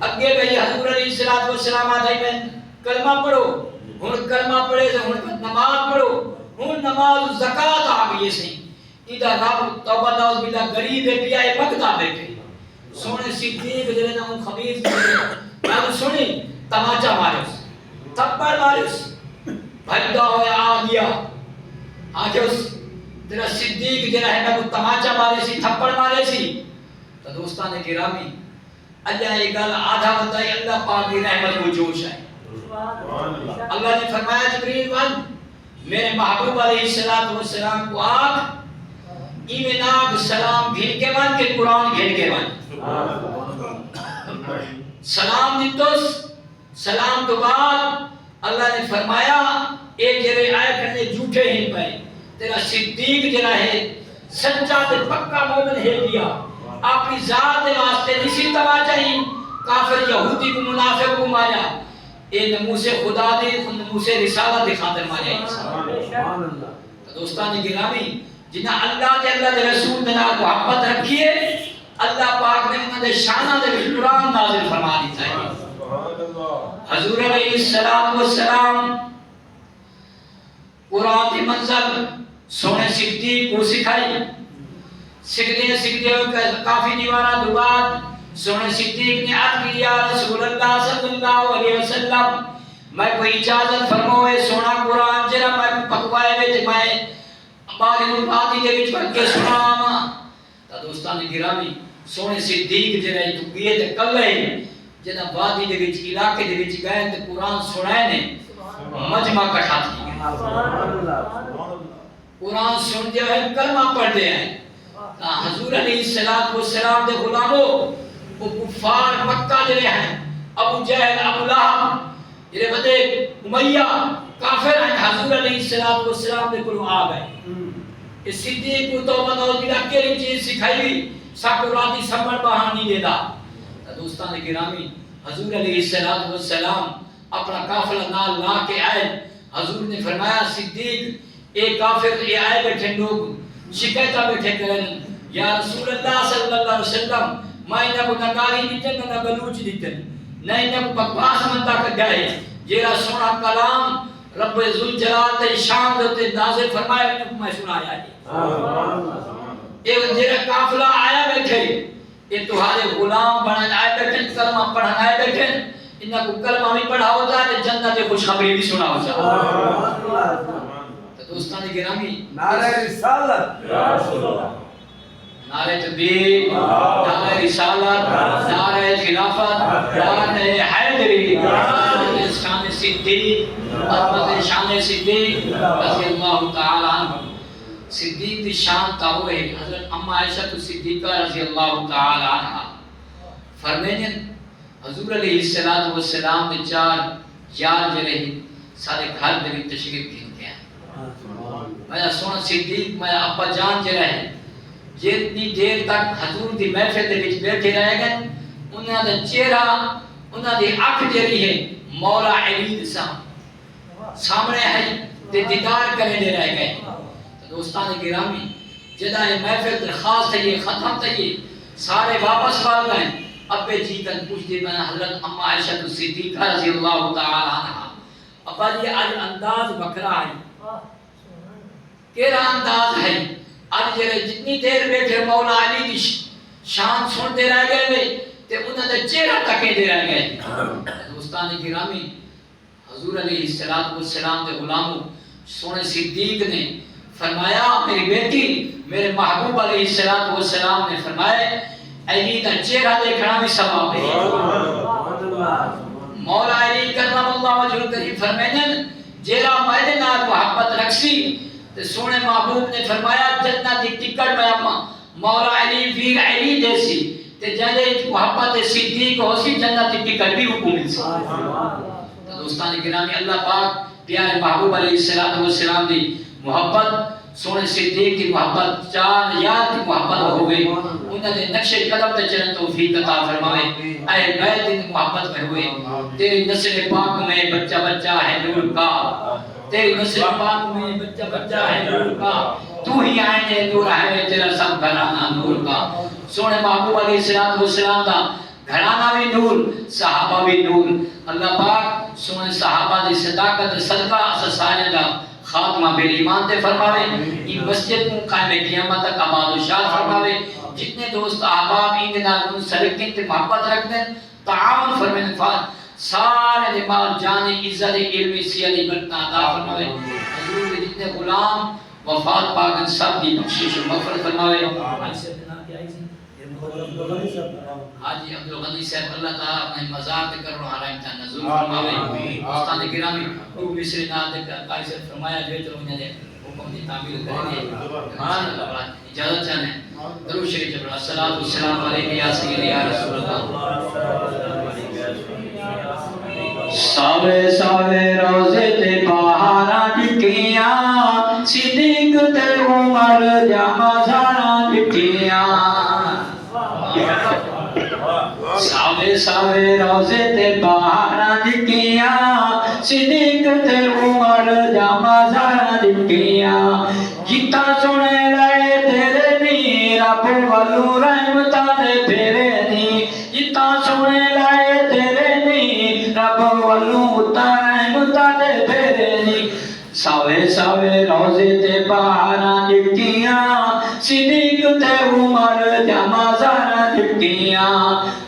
اگے گئی حضور علیہ السلام آدھائی میں کلمہ پڑھو، ہن کلمہ پڑھے تو ہن نماز پڑھو، ہن نماز زکاة آ گئی سی ادھا رب توبہ نعوذ باللہ غریب پیا اے بغداد بیٹھے سونے صدیق جڑے نا خبیث میں سنی تماچا مارس تھپڑ مارس بھجدا ہویا آ گیا آجس تیرا صدیق جڑا ہے میں کو تماچا مارے سی تھپڑ مارے سی تو دوستان گرامی اللہ یہ گل آدھا بندہ اللہ پاک کی رحمت کو جوش ہے اللہ نے فرمایا جبریل ون میرے محبوب علیہ السلام کو آگ ایمناک سلام گھن کے ون کہ قرآن گھن کے ون سلام دیتوس سلام تو بعد اللہ نے فرمایا ایک جرے آئے کرنے جھوٹے ہی پائے تیرا صدیق جرا ہے سچا تے پکا مومن ہے دیا اپنی ذات واسطے نسی تماچا ہی کافر یہودی کو منافق کو مارا اے نموس خدا دے نموس رسالہ دے خاطر مارا دوستان گرامی جنہاں اللہ تے اللہ دے رسول دے نال محبت رکھیے اللہ پاک نے انہاں دے شاناں دے قرآن نازل فرما دیتا ہے حضور علیہ السلام قرآن کی منزل سونے صدیق کو سکھائی سکھتے کافی دیوانہ دوباد سونے صدیق نے عرض کی یا رسول اللہ صلی اللہ علیہ وسلم میں کوئی اجازت فرموئے سونا قرآن جرا میں پکوائے میں میں باری ملباتی دے وچ پڑھ کے سنا تا دوستان گرامی سونے صدیق جرا تو کیے تے کلے جنا وادی دے وچ علاقے دے وچ گئے تے قرآن سنائے نے مجمع کٹھا تھی قرآن سن دے ہیں کلمہ پڑھ دے ہیں حضور علیہ السلام دے غلاموں وہ کفار مکہ دے ہیں ابو جہل ابو لہب یہ بدے امیہ کافر ہیں حضور علیہ السلام دے کلو آ گئے اس صدیق کو توبہ نعوذ باللہ کیلی چیز سکھائی ہوئی ساکراتی سمبر بہانی دے دا دوستان گرامی حضور علیہ السلام اپنا قافلہ نال لا کے آئے حضور نے فرمایا صدیق ایک کافر یہ آئے بیٹھے لوگ شکایتہ بیٹھے کریں یا رسول اللہ صلی اللہ علیہ وسلم میں انہاں کو نگاری دیتن نہ بلوچ دیتن نہ انہاں کو بکواس منتا کر گئے جیرا سونا کلام رب ذوالجلال تے شان دے نازل فرمایا انہاں کو میں سنایا ہے ایک جیرا قافلہ آیا بیٹھے یہ تمہارے غلام بنائے آئے بیٹھے کلمہ پڑھنا آئے بیٹھے انہاں کو کلمہ بھی پڑھا ہوتا ہے جنت خوشخبری بھی سنا ہوتا ہے دوستان گرامی نعرہ رسالت نعرہ تکبیر نعرہ رسالت نعرہ خلافت نعرہ حیدری نعرہ شان صدیق عظمت شان صدیق رضی اللہ تعالی عنہ صدیق دی شان تاو ہے حضرت اما عائشہ صدیقہ رضی اللہ تعالی عنہ فرمائیں حضور علیہ السلام نے چار یار جڑے سارے گھر دے وچ تشریف کیتے ہیں میں سونا صدیق میں ابا جان جڑا ہے جتنی دیر تک حضور دی محفل دے وچ بیٹھے رہ گئے انہاں دا چہرہ انہاں دی اکھ جڑی ہے مولا علی دے سامنے ہے تے دیدار کرے دے رہ گئے دوستان گرامی جدا یہ محفل خاص تھا یہ ختم تھا یہ سارے واپس وال گئے ابے جی کن پوچھ دے میں حضرت اما عائشہ صدیقہ رضی اللہ تعالی عنہ ابا جی آج انداز بکرا ہے کیرا انداز ہے آج جتنی دیر بیٹھے مولا علی دی شان سنتے رہ گئے تے انہوں نے چہرہ تکے دے رہ گئے دوستان گرامی حضور علیہ السلام دے غلاموں سونے صدیق نے فرمایا میری بیٹی میرے محبوب علیہ السلام نے فرمایا علی کا چہرہ دیکھنا بھی ثواب ہے مولا علی کرم اللہ وجہ کریم فرمائیں جیرا میرے نال محبت رکھسی تے سونے محبوب نے فرمایا جنت دی ٹکٹ میں مولا علی ویر علی دیسی تے جدے محبت صدیق ہوسی جنت دی ٹکٹ بھی حکم مل سی دوستان گرامی اللہ پاک پیارے محبوب علیہ السلام دی محبت سونے صدیق کی محبت چار یار کی محبت ہو گئی انہوں نے نقش قدم تے چلن توفیق عطا فرمائے اے بیت ان محبت میں ہوئے تیری نسل پاک میں بچہ بچہ ہے نور کا تیری نسل پاک میں بچہ بچہ ہے نور کا تو ہی آئین نور ہے تیرا سب گھرانا نور کا سونے محبوب علیہ السلام دا گھرانہ بھی نور صحابہ بھی نور اللہ پاک سونے صحابہ دی صداقت صدقہ اس سارے دا خاتمہ بے ایمان تے فرماوے یہ مسجد کو قائم قیامت تک آباد و شاد فرماوے جتنے دوست احباب ان نال منسلکین تے محبت رکھتے ہیں تعاون فرمائے سارے دے مال جان عزت علم سیالی برکت عطا فرماوے حضور کے جتنے غلام وفات پاکن سب دی بخشش و مغفرت فرماوے حاجی عبدالغنی صاحب اللہ تعالیٰ اپنے مزار دے کر روحانہ امتحان نزول فرماوے استاد گرامی رو مصری نال دے کر قائد سے فرمایا جو تو انہیں دے حکم دی تعمیل کریں گے سبحان اللہ اجازت چاہیں درود شریف جبر الصلوۃ والسلام علیہ یا سیدی یا رسول اللہ ساوے ساوے روزے تے بہاراں ڈکیاں صدیق تے عمر جا مزاراں ڈکیاں ساوے ساوے روزے تے بہاراں ڈکیاں صدیق تے عمر جا مزاراں ڈکیاں جتا سنے لائے تیرے نی رب والو رحمتاں دے پھیرے نی جتا سنے لائے تیرے نی رب والو رحمتاں دے پھیرے نی ساوے ساوے روزے تے بہاراں ڈکیاں صدیق تے عمر جا مزاراں ڈکیاں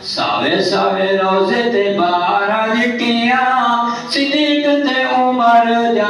ساوے ساوے روزے تے بہاراں ڈکیاں صدیق تے عمر جا